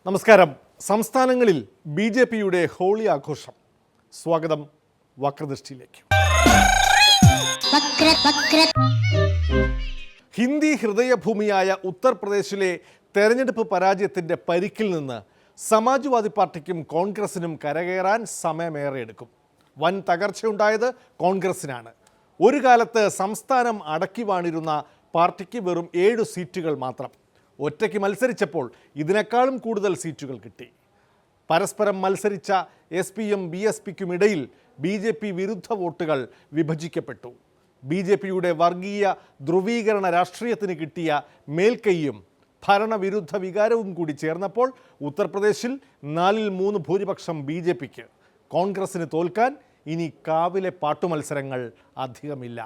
നമസ്കാരം. സംസ്ഥാനങ്ങളിൽ BJPയുടെ ഹോളി ആഘോഷം. സ്വാഗതം വക്രദൃഷ്ടിയിലേക്ക്. ഹിന്ദി ഹൃദയഭൂമിയായ ഉത്തർപ്രദേശിലെ തെരഞ്ഞെടുപ്പ് പരാജയത്തിൻ്റെ പരിക്കിൽ നിന്ന് സമാജ്വാദി പാർട്ടിക്കും കോൺഗ്രസിനും കരകയറാൻ സമയമേറെ എടുക്കും. വൻ തകർച്ചയുണ്ടായത് കോൺഗ്രസിനാണ്. ഒരു കാലത്ത് സംസ്ഥാനം അടക്കി വാണിരുന്ന പാർട്ടിക്ക് വെറും 7 സീറ്റുകൾ മാത്രം. ഒറ്റയ്ക്ക് മത്സരിച്ചപ്പോൾ ഇതിനേക്കാളും കൂടുതൽ സീറ്റുകൾ കിട്ടി. പരസ്പരം മത്സരിച്ച SPM BSPക്കും ഇടയിൽ BJP വിരുദ്ധ വോട്ടുകൾ വിഭജിക്കപ്പെട്ടു. BJPയുടെ വർഗീയ ധ്രുവീകരണ രാഷ്ട്രീയത്തിന് കിട്ടിയ മേൽക്കൈയും ഭരണവിരുദ്ധ വികാരവും കൂടി ചേർന്നപ്പോൾ ഉത്തർപ്രദേശിൽ 4-3 ഭൂരിപക്ഷം BJPക്ക്. കോൺഗ്രസിന് തോൽക്കാൻ ഇനി കാവിലെ പാട്ടുമത്സരങ്ങൾ അധികമില്ല.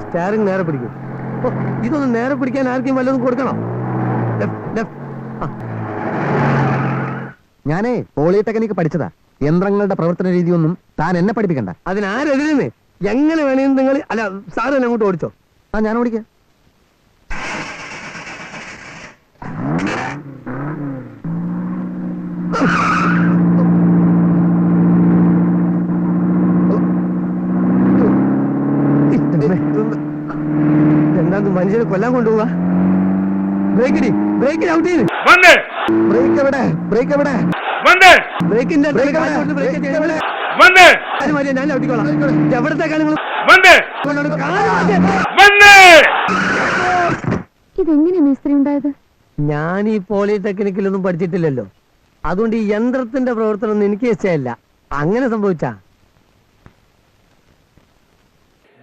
സ്റ്റാറിങ് നേരെ പിടിക്കും. ഇതൊന്നും നേരെ പിടിക്കാൻ ആർക്കും വല്ലതും കൊടുക്കണം. ഞാനേ പോളിടെക്നിക്ക് പഠിച്ചതാ. യന്ത്രങ്ങളുടെ പ്രവർത്തന രീതിയൊന്നും താൻ എന്നെ പഠിപ്പിക്കണ്ട. അതിനാരെതിരെന്ന് എങ്ങനെ വേണമെന്ന് നിങ്ങൾ അല്ല സാറ് എന്നെ അങ്ങോട്ട് ഓടിച്ചോ. ഞാൻ ഓടിക്കാം. എന്താ മനുഷ്യനെ കൊല്ലാൻ കൊണ്ടുപോവാ? ബ്രേക്ക് ഔട്ട് ചെയ്ത് ബ്രേക്ക് എവിടെ? ബ്രേക്ക് എവിടെ? ബ്രേക്കിന്റെ ഞാൻ ഔട്ടിക്കോളാം. എവിടത്തേക്കാണ് നിങ്ങൾ? ഇതെങ്ങനെ മിസ്ത്രി ഉണ്ടായത്? ഞാൻ ഈ പോളിടെക്നിക്കിലൊന്നും പഠിച്ചിട്ടില്ലല്ലോ. അതുകൊണ്ട് ഈ യന്ത്രത്തിന്റെ പ്രവർത്തനം എനിക്ക് ഇഷ്ടമല്ല. അങ്ങനെ സംഭവിച്ചാ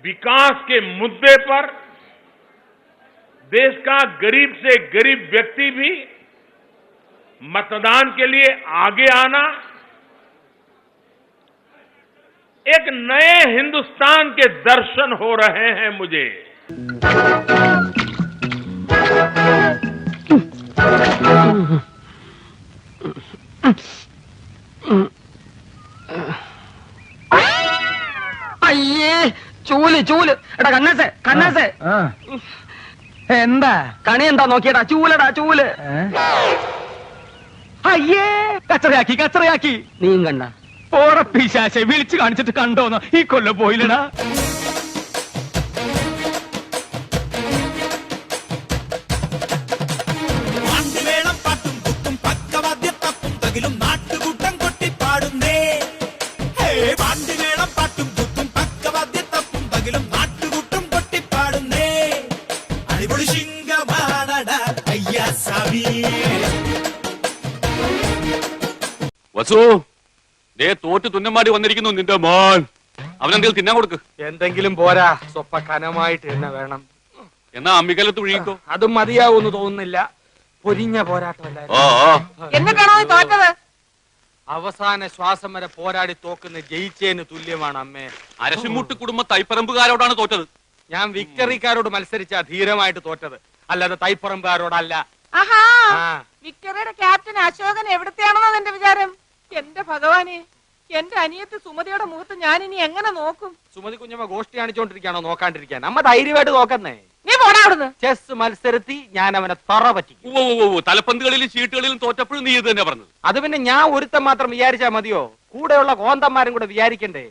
विकास के मुद्दे पर देश का गरीब से गरीब व्यक्ति भी मतदान के लिए आगे आना एक नए हिंदुस्तान के दर्शन हो रहे हैं मुझे. അയ്യേ ചൂല് ചൂല്. എടാ കണ്ണാസേ എന്താ കണി എന്താ നോക്കിയടാ? ചൂലടാ ചൂല്. അയ്യേ കച്ചറയാക്കി നീയും കണ്ട ഓറപ്പിശാശെ വിളിച്ചു കാണിച്ചിട്ട് കണ്ടോന്നോ? ഈ കൊല്ലം പോയില്ലടാ. വസു, ദേ തോറ്റ് തുന്നമാടി വന്നിരിക്കുന്നു നിന്റെ മോൻ. അവനെന്തെങ്കിലും തിന്നാൻ കൊടുക്ക്. എന്തെങ്കിലും പോരാ, സ്വപ്പ കനമായിട്ട് തന്നെ വേണം. എന്നാ അമ്മിക്കലത്ത് ഒഴുകിക്കോ. അതും മതിയാവൂന്ന് തോന്നുന്നില്ല. പൊരിഞ്ഞ പോരാട്ടമല്ലായിരുന്നു. എന്നിട്ടാണോ തോറ്റത്? അവസാന ശ്വാസം വരെ പോരാടി തോക്കുന്ന ജയിച്ചേന് തുല്യമാണ് അമ്മേ. അരശിമുട്ട് കുടുംബ തൈപ്പറമ്പുകാരോടാണ് തോറ്റത്. ഞാൻ വിക്ടറിക്കാരോട് മത്സരിച്ച ധീരമായിട്ട് തോറ്റത്, അല്ലാതെ തൈപ്പറമ്പുകാരോടല്ല. ആഹാ, വിക്ടറിയുടെ ക്യാപ്റ്റൻ അശോകൻ എവിടത്തെയാണെന്നോ എന്റെ വിചാരം. എന്റെ ഭഗവാനെ, എന്റെ അനിയത്ത് സുമതിയുടെ മുഖത്ത് ഞാൻ ഇനി എങ്ങനെ നോക്കും? സുമതി കുഞ്ഞമ്മ ഗോഷ്ടി കാണിച്ചോണ്ടിരിക്കാണോ നോക്കാണ്ടിരിക്കാൻ? അമ്മ ധൈര്യമായിട്ട് നോക്കുന്നേ. നീ പോടാ അവിടുന്ന്. ചെസ് മത്സരത്തി ഞാൻ അവനെ തറ പറ്റിക്കും. തലപ്പന്തുകളിലും ചീട്ടുകളിലും തോറ്റപ്പോഴും നീ ഇത് തന്നെ പറഞ്ഞത്. അത് പിന്നെ ഞാൻ ഒരുത്തം മാത്രം വിചാരിച്ചാ മതിയോ? കൂടെയുള്ള കോന്തന്മാരും കൂടെ വിചാരിക്കണ്ടേ?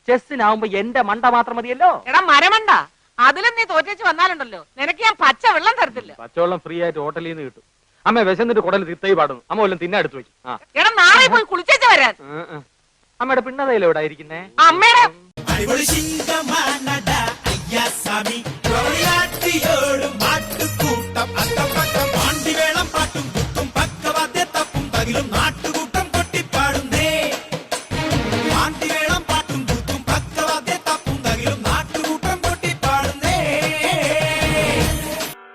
ചെസ്സിനാവുമ്പോ എന്റെ മണ്ട മാത്രം മതിയല്ലോ. എടാ മരമണ്ട, അതിലും നീ തോറ്റേച്ച് വന്നാലുണ്ടല്ലോ നിനക്ക് ഞാൻ പച്ച വെള്ളം തരത്തില്ല. പച്ചവെള്ളം ഫ്രീ ആയിട്ട് ഹോട്ടലിൽ നിന്ന് കിട്ടും. അമ്മ വിശന്നിട്ട് കുടൽ തിത്തൈ പാടുന്നു. അമ്മ വല്ലതും തിന്നെ എടുത്തു വെക്കും. എടാ നാളെ പോയി കുളിച്ചേച്ച് വരാൻ. അമ്മയുടെ പിണ്ണതയില എവിടെ ഇരിക്കുന്നേ? അമ്മയുടെ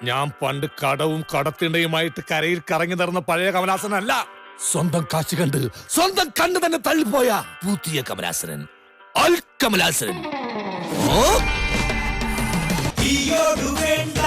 ഞാൻ പണ്ട് കടവും കടത്തിണ്ടയുമായിട്ട് കരയിൽ കറങ്ങി നടന്ന പഴയ കമലാസനല്ല. സ്വന്തം കാശ് കണ്ട് സ്വന്തം കണ്ണ് തന്നെ തള്ളിപ്പോയ പുതിയ കമലാസനൻ, അൽ കമലാസനൻ. വേണ്ട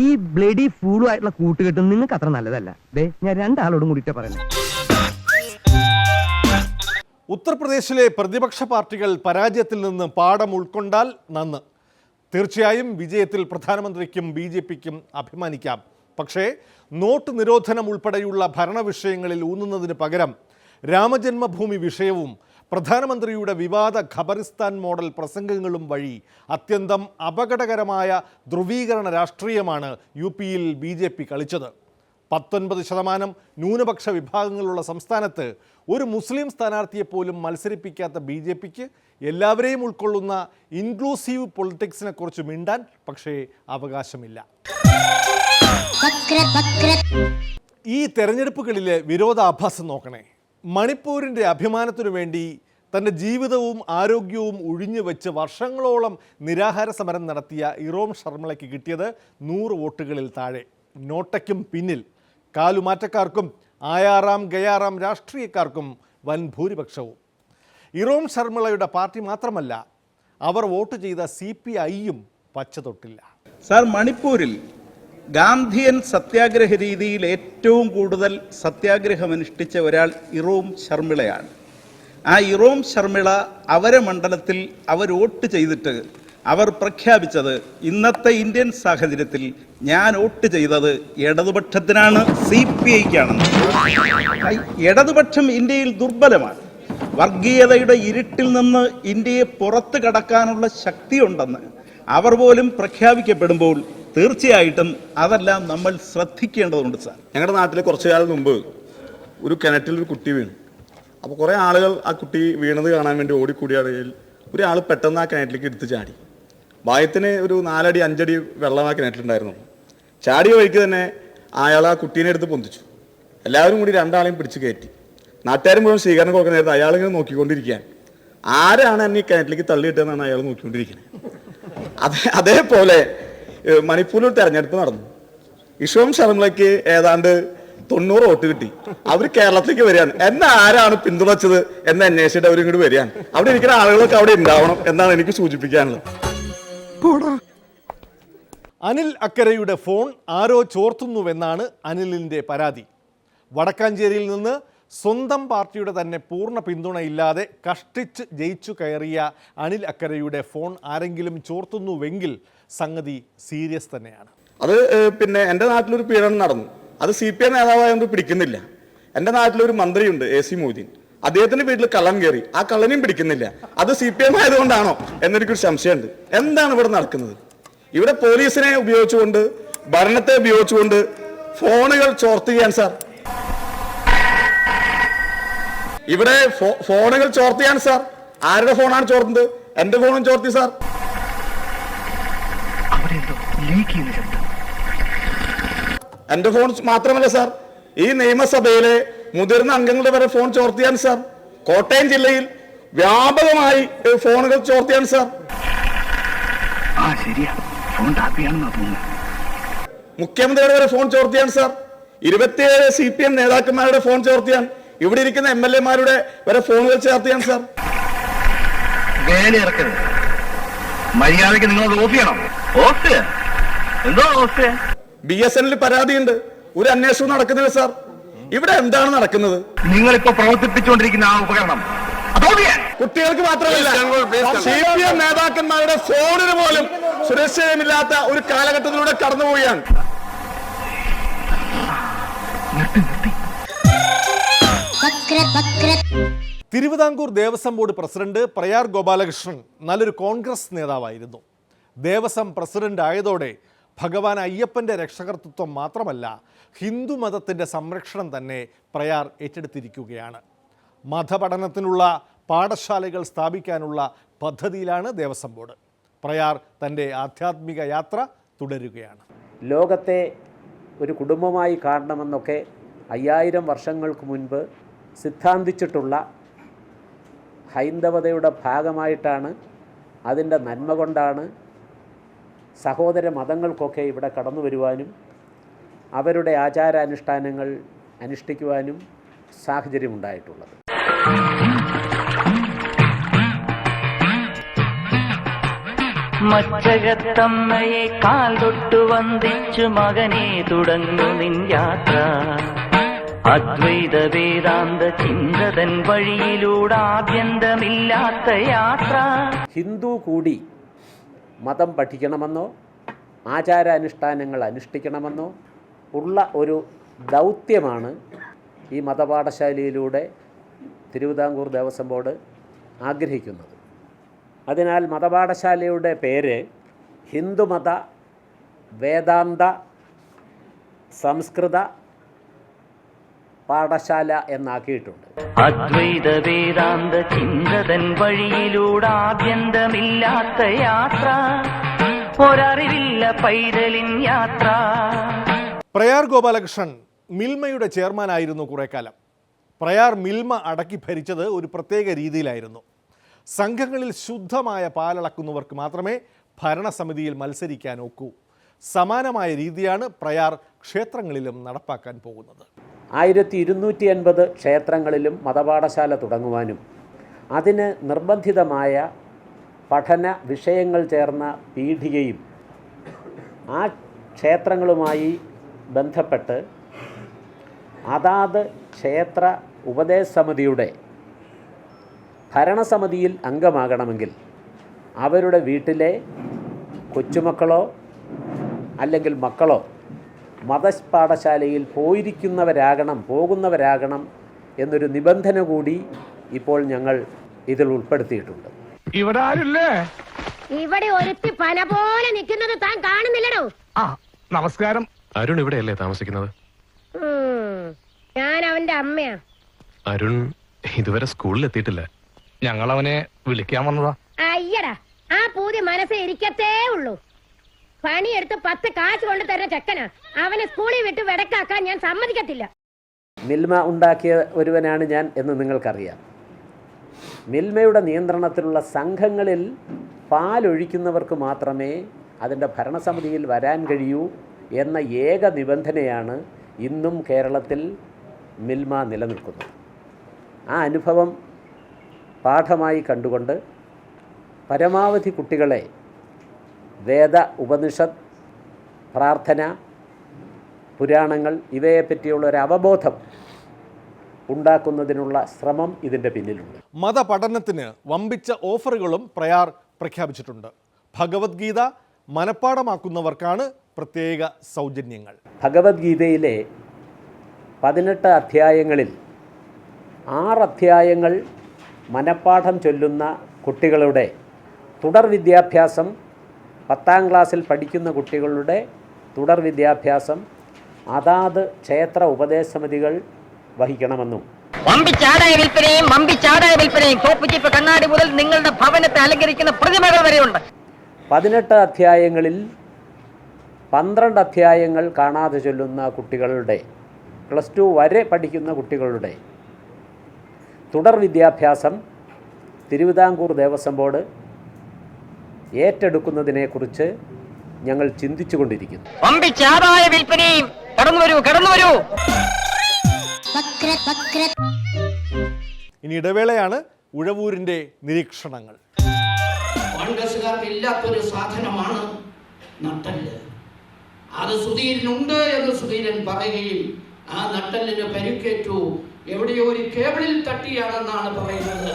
ഈ ബ്ലഡി ഫൂളും ആയിട്ടുള്ള കൂട്ടുകെട്ടും നിങ്ങൾക്ക് അത്ര നല്ലതല്ല. ദേ ഞാൻ രണ്ടാളോടും കൂടിയിട്ട് പറയുന്നത്. ഉത്തർപ്രദേശിലെ പ്രതിപക്ഷ പാർട്ടികൾ പരാജയത്തിൽ നിന്ന് പാഠം ഉൾക്കൊണ്ടാൽ നന്ന്. തീർച്ചയായും വിജയത്തിൽ പ്രധാനമന്ത്രിക്കും BJPക്കും അഭിമാനിക്കാം. പക്ഷേ നോട്ട് നിരോധനം ഉൾപ്പെടെയുള്ള ഭരണവിഷയങ്ങളിൽ ഊന്നുന്നതിന് പകരം രാമജന്മഭൂമി വിഷയവും പ്രധാനമന്ത്രിയുടെ വിവാദ ഖബറിസ്ഥാൻ മോഡൽ പ്രസംഗങ്ങളും വഴി അത്യന്തം അപകടകരമായ ധ്രുവീകരണ രാഷ്ട്രീയമാണ് UPയിൽ BJP കളിച്ചത്. 19% ന്യൂനപക്ഷ വിഭാഗങ്ങളുള്ള സംസ്ഥാനത്ത് ഒരു മുസ്ലിം സ്ഥാനാർത്ഥിയെപ്പോലും മത്സരിപ്പിക്കാത്ത BJPക്ക് എല്ലാവരെയും ഉൾക്കൊള്ളുന്ന ഇൻക്ലൂസീവ് പൊളിറ്റിക്സിനെ കുറിച്ച് മിണ്ടാൻ പക്ഷേ അവകാശമില്ല. ഈ തെരഞ്ഞെടുപ്പുകളിലെ വിരോധാഭാസം നോക്കണേ. മണിപ്പൂരിൻ്റെ അഭിമാനത്തിനു വേണ്ടി തൻ്റെ ജീവിതവും ആരോഗ്യവും ഉഴിഞ്ഞു വെച്ച് വർഷങ്ങളോളം നിരാഹാര സമരം നടത്തിയ ഇറോം ശർമിളയ്ക്ക് കിട്ടിയത് 100 വോട്ടുകളിൽ താഴെ. നോട്ടയ്ക്കും പിന്നിൽ കാലുമാറ്റക്കാർക്കും ആയാറാം ഗയാറാം രാഷ്ട്രീയക്കാർക്കും വൻ ഭൂരിപക്ഷവും. ഇറോം ശർമിളയുടെ പാർട്ടി മാത്രമല്ല, അവർ വോട്ട് ചെയ്ത CPIയും പച്ച തൊട്ടില്ല. സാർ, മണിപ്പൂരിൽ ഗാന്ധിയൻ സത്യാഗ്രഹ രീതിയിൽ ഏറ്റവും കൂടുതൽ സത്യാഗ്രഹം അനുഷ്ഠിച്ച ഒരാൾ ഇറോം ശർമിളയാണ്. ആ ഇറോം ശർമിള അവരെ മണ്ഡലത്തിൽ അവർ വോട്ട് ചെയ്തിട്ട് അവർ പ്രഖ്യാപിച്ചത്, ഇന്നത്തെ ഇന്ത്യൻ സാഹചര്യത്തിൽ ഞാൻ വോട്ട് ചെയ്തത് ഇടതുപക്ഷത്തിനാണ്, CPIക്കാണെന്ന്. ഇടതുപക്ഷം ഇന്ത്യയിൽ ദുർബലമാണ്. വർഗീയതയുടെ ഇരുട്ടിൽ നിന്ന് ഇന്ത്യയെ പുറത്തു കടക്കാനുള്ള ശക്തിയുണ്ടെന്ന് അവർ പോലും പ്രഖ്യാപിക്കപ്പെടുമ്പോൾ തീർച്ചയായിട്ടും അതെല്ലാം നമ്മൾ ശ്രദ്ധിക്കേണ്ടതുണ്ട് സാർ. ഞങ്ങളുടെ നാട്ടിൽ കുറച്ചു കാലം മുമ്പ് ഒരു കിണറ്റിൽ ഒരു കുട്ടി വീണു. അപ്പോൾ കുറേ ആളുകൾ ആ കുട്ടി വീണത് കാണാൻ വേണ്ടി ഓടിക്കൂടിയാണെങ്കിൽ ഒരാൾ പെട്ടെന്ന് ആ കിണറ്റിലേക്ക് എടുത്ത് ചാടി. ഭാഗ്യത്തിന് ഒരു 4 അടി 5 അടി വെള്ളം ആ കിണറ്റിലുണ്ടായിരുന്നു. ചാടിയ വഴിക്ക് തന്നെ അയാൾ ആ കുട്ടീനെ എടുത്ത് പൊന്തിച്ചു. എല്ലാവരും കൂടി 2 ആളെയും പിടിച്ച് കയറ്റി. നാട്ടുകാർ മുഴുവൻ സ്വീകരണം കൊടുക്കുന്ന നേരത്തെ അയാളിങ്ങനെ നോക്കിക്കൊണ്ടിരിക്കുകയാണ്. ആരാണ് എന്നെ ഈ കിണറ്റിലേക്ക് തള്ളിയിട്ടെന്നാണ് അയാൾ നോക്കിക്കൊണ്ടിരിക്കുന്നത്. അതേപോലെ മണിപ്പൂരിൽ ഒരു തെരഞ്ഞെടുപ്പ് നടന്നു. ഇറോം ശർമിളയ്ക്ക് ഏതാണ്ട് 90 വോട്ട് കിട്ടി. അവർ കേരളത്തിലേക്ക് വരികയാണ്. എന്നെ ആരാണ് പിന്തുണച്ചത് എന്ന് അന്വേഷിച്ചിട്ട് അവർ ഇങ്ങോട്ട് വരികയാണ്. അവിടെ ഇരിക്കുന്ന ആളുകളൊക്കെ അവിടെ ഉണ്ടാവണം എന്നാണ് എനിക്ക് സൂചിപ്പിക്കാനുള്ളത്. അനിൽ അക്കരയുടെ ഫോൺ ആരോ ചോർത്തുന്നുവെന്നാണ് അനിലിൻ്റെ പരാതി. വടക്കാഞ്ചേരിയിൽ നിന്ന് സ്വന്തം പാർട്ടിയുടെ തന്നെ പൂർണ്ണ പിന്തുണയില്ലാതെ കഷ്ടിച്ച് ജയിച്ചു കയറിയ അനിൽ അക്കരയുടെ ഫോൺ ആരെങ്കിലും ചോർത്തുന്നുവെങ്കിൽ സംഗതി സീരിയസ് തന്നെയാണ്. അത് പിന്നെ എൻ്റെ നാട്ടിലൊരു പീഡനം നടന്നു. അത് CPI നേതാവായതുകൊണ്ട് പിടിക്കുന്നില്ല. എൻ്റെ നാട്ടിലൊരു മന്ത്രിയുണ്ട്, AC മൊയ്തീൻ. അദ്ദേഹത്തിന്റെ വീട്ടിൽ കള്ളൻ കയറി, ആ കള്ളനെയും പിടിക്കുന്നില്ല. അത് CPM ആയതുകൊണ്ടാണോ എന്നെനിക്കൊരു സംശയമുണ്ട്. എന്താണ് ഇവിടെ നടക്കുന്നത്? ഇവിടെ പോലീസിനെ ഉപയോഗിച്ചുകൊണ്ട്, ഭരണത്തെ ഉപയോഗിച്ചുകൊണ്ട് ഫോണുകൾ ചോർത്തുകയാണ് സാർ. ഇവിടെ ഫോണുകൾ ചോർത്തിയാണ് സാർ. ആരുടെ ഫോണാണ് ചോർത്തുന്നത്? എന്റെ ഫോണും ചോർത്തി സാർ. എന്റെ ഫോൺ മാത്രമല്ല സാർ, ഈ നിയമസഭയിലെ മുതിർന്ന അംഗങ്ങളുടെ വരെ ഫോൺ ചോർത്തിയാണ് സാർ. കോട്ടയം ജില്ലയിൽ വ്യാപകമായി ഫോണുകൾ ചോർത്തിയാണ് സാർ. മുഖ്യമന്ത്രിയുടെ വരെ ഫോൺ ചോർത്തിയാണ് സാർ. 27 CPM നേതാക്കന്മാരുടെ ഫോൺ ചോർത്തിയാണ്. ഇവിടെ ഇരിക്കുന്ന MLA-മാരുടെ വരെ ഫോണുകൾ ചേർത്തിയാണ് സാർ. മര്യാദയ്ക്ക് നിങ്ങൾ ഓഫ് ചെയ്യണം. എന്തോ BSNL പരാതിയുണ്ട്. ഒരു അന്വേഷണം നടക്കുന്നില്ല സാർ. ഇവിടെ എന്താണ് നടക്കുന്നത്? നിങ്ങളിപ്പോ പ്രവർത്തിപ്പിച്ചുകൊണ്ടിരിക്കുന്ന ആ ഉപകരണം കുട്ടികൾക്ക് മാത്രമല്ല, CPM നേതാക്കന്മാരുടെ ഫോണിന് പോലും സുരക്ഷിതമില്ലാത്ത ഒരു കാലഘട്ടത്തിലൂടെ കടന്നുപോവുകയാണ്. തിരുവിതാംകൂർ ദേവസ്വം ബോർഡ് പ്രസിഡന്റ് പ്രയാർ ഗോപാലകൃഷ്ണൻ നല്ലൊരു കോൺഗ്രസ് നേതാവായിരുന്നു. ദേവസ്വം പ്രസിഡന്റ് ആയതോടെ ഭഗവാൻ അയ്യപ്പൻ്റെ രക്ഷകർത്തൃത്വം മാത്രമല്ല, ഹിന്ദു മതത്തിൻ്റെ സംരക്ഷണം തന്നെ പ്രയാർ ഏറ്റെടുത്തിരിക്കുകയാണ്. മതപഠനത്തിനുള്ള പാഠശാലകൾ സ്ഥാപിക്കാനുള്ള പദ്ധതിയിലാണ് ദേവസ്വം ബോർഡ്. പ്രയാർ തൻ്റെ ആധ്യാത്മിക യാത്ര തുടരുകയാണ്. ലോകത്തെ ഒരു കുടുംബമായി കാണണമെന്നൊക്കെ 5000 വർഷങ്ങൾക്ക് മുൻപ് സിദ്ധാന്തിച്ചിട്ടുള്ള ഹൈന്ദവതയുടെ ഭാഗമായിട്ടാണ്, അതിൻ്റെ നന്മ കൊണ്ടാണ് സഹോദര മതങ്ങൾക്കൊക്കെ ഇവിടെ കടന്നു വരുവാനും അവരുടെ ആചാരാനുഷ്ഠാനങ്ങൾ അനുഷ്ഠിക്കുവാനും സാഹചര്യമുണ്ടായിട്ടുള്ളത്. മച്ചകത്തമ്മയെ കാൽ തൊട്ടു വന്ദിച്ചു മകനെ തുടങ്ങു നിൻ യാത്ര. അദ്വൈത വേദാന്ത ചിന്തതൻ വഴിയിലൂടെ ആഭ്യന്തമില്ലാത്ത യാത്ര. ഹിന്ദു കൂടി മതം പഠിക്കണമെന്നോ ആചാരാനുഷ്ഠാനങ്ങൾ അനുഷ്ഠിക്കണമെന്നോ ഉള്ള ഒരു ദൗത്യമാണ് ഈ മതപാഠശാലയിലൂടെ തിരുവിതാംകൂർ ദേവസ്വം ബോർഡ് ആഗ്രഹിക്കുന്നത്. അതിനാൽ മതപാഠശാലയുടെ പേര് ഹിന്ദുമത വേദാന്ത സംസ്കൃത പാഠശാല എന്നാക്കിയിട്ടുണ്ട്. അദ്വൈത വേദാന്ത ചിന്തതൻ വഴിയിലൂടെ ആഭ്യന്തമില്ലാത്ത യാത്ര, ഒരറിവില്ല പൈതലിൻ യാത്ര. പ്രയാർ ഗോപാലകൃഷ്ണൻ മിൽമയുടെ ചെയർമാനായിരുന്നു കുറേ കാലം. പ്രയാർ മിൽമ അടക്കി ഭരിച്ചത് ഒരു പ്രത്യേക രീതിയിലായിരുന്നു. സംഘങ്ങളിൽ ശുദ്ധമായ പാലളക്കുന്നവർക്ക് മാത്രമേ ഭരണസമിതിയിൽ മത്സരിക്കാൻ ഒക്കൂ. സമാനമായ രീതിയാണ് പ്രയാർ ക്ഷേത്രങ്ങളിലും നടപ്പാക്കാൻ പോകുന്നത്. 1250 ക്ഷേത്രങ്ങളിലും മതപാഠശാല തുടങ്ങുവാനും അതിന് നിർബന്ധിതമായ പഠന വിഷയങ്ങൾ ചേർന്ന പീഠികയും ആ ക്ഷേത്രങ്ങളുമായി ബന്ധപ്പെട്ട് അതാത് ക്ഷേത്ര ഉപദേശ സമിതിയുടെ ഭരണസമിതിയിൽ അംഗമാകണമെങ്കിൽ അവരുടെ വീട്ടിലെ കൊച്ചുമക്കളോ അല്ലെങ്കിൽ മക്കളോ മതപാഠശാലയിൽ പോകുന്നവരാകണം എന്നൊരു നിബന്ധന കൂടി ഇപ്പോൾ ഞങ്ങൾ ഇതിൽ ഉൾപ്പെടുത്തിയിട്ടുണ്ട്. ഇവിടെ ആരില്ലേ? ഇവിടെ ഒരുത്തി പന പോലെ നിൽക്കുന്നത് താൻ കാണുന്നില്ലടോ. നമസ്കാരം. അരുൺ ഇവിടെയല്ലേ താമസിക്കുന്നത്? ഞാൻ അവന്റെ അമ്മയാ. അരുൺ ഇതുവരെ സ്കൂളിൽ എത്തിയിട്ടില്ല. ഞങ്ങൾ അവനെ വിളിക്കാൻ വന്നതാ. അയ്യടാ, ആ പൂതി മനസ്സേ ഇരിക്കത്തേ ഉള്ളൂ. പണിയെടുത്ത് 10 കാശ് കൊണ്ട് തരുന്ന ചെക്കനാ. അവനെ സ്കൂളിൽ വിട്ട് വെടക്കാക്കാൻ ഞാൻ സമ്മതിക്കത്തില്ല. മിൽമ ഉണ്ടാക്കിയ ഒരുവനാണ് ഞാൻ എന്ന് നിങ്ങൾക്കറിയാം. മിൽമയുടെ നിയന്ത്രണത്തിലുള്ള സംഘങ്ങളിൽ പാലൊഴിക്കുന്നവർക്ക് മാത്രമേ അതിൻ്റെ ഭരണസമിതിയിൽ വരാൻ കഴിയൂ എന്ന ഏക നിബന്ധനയാണ് ഇന്നും കേരളത്തിൽ മിൽമ നിലനിൽക്കുന്നത്. ആ അനുഭവം പാഠമായി കണ്ടുകൊണ്ട് പരമാവധി കുട്ടികളെ വേദ, ഉപനിഷത്ത്, പ്രാർത്ഥന, പുരാണങ്ങൾ ഇവയെപ്പറ്റിയുള്ള ഒരു അവബോധം ഉണ്ടാക്കുന്നതിനുള്ള ശ്രമം ഇതിൻ്റെ പിന്നിലുണ്ട്. മതപഠനത്തിന് വമ്പിച്ച ഓഫറുകളും പ്രയാർ പ്രഖ്യാപിച്ചിട്ടുണ്ട്. ഭഗവത്ഗീത മനഃപ്പാഠമാക്കുന്നവർക്കാണ് പ്രത്യേക സൗജന്യങ്ങൾ. ഭഗവത്ഗീതയിലെ 18 അധ്യായങ്ങളിൽ 6 അധ്യായങ്ങൾ മനഃപ്പാഠം ചൊല്ലുന്ന കുട്ടികളുടെ തുടർ വിദ്യാഭ്യാസം, 10ാം ക്ലാസ്സിൽ പഠിക്കുന്ന കുട്ടികളുടെ തുടർ വിദ്യാഭ്യാസം അതാത് ക്ഷേത്ര ഉപദേശ സമിതികൾ വഹിക്കണമെന്നും വമ്പിച്ചാടായ വിൽപ്പനയും തോപ്പുചിപ്പ് കണ്ണാടി മുതൽ നിങ്ങളുടെ ഭവനത്തെ അലങ്കരിക്കുന്ന പ്രതിമകൾ വരെയുണ്ട്. 18 അധ്യായങ്ങളിൽ 12 അധ്യായങ്ങൾ കാണാതെ ചൊല്ലുന്ന കുട്ടികളുടെ +2 വരെ പഠിക്കുന്ന കുട്ടികളുടെ തുടർ വിദ്യാഭ്യാസം തിരുവിതാംകൂർ ദേവസ്വം ബോർഡ് ഏറ്റെടുക്കുന്നതിനെക്കുറിച്ച് ഞങ്ങൾ ചിന്തിച്ചു കൊണ്ടിരിക്കുന്നു. വമ്പിച്ചാടായ വിൽപ്പനയും കടന്നു വരൂ. ഇനി ഇടവേളയാണ്. ഉഴവൂരിൻ്റെ നിരീക്ഷണങ്ങൾ. കോൺഗ്രസുകാർക്ക് ഇല്ലാത്തൊരു സാധനമാണ് നട്ടല്. അത് സുധീരനുണ്ട് എന്ന് സുധീരൻ പറയുകയും ആ നട്ടലിന് പരിക്കേറ്റു, എവിടെയോ ഒരു കേബിളിൽ തട്ടിയാണെന്നാണ് പറയുന്നത്.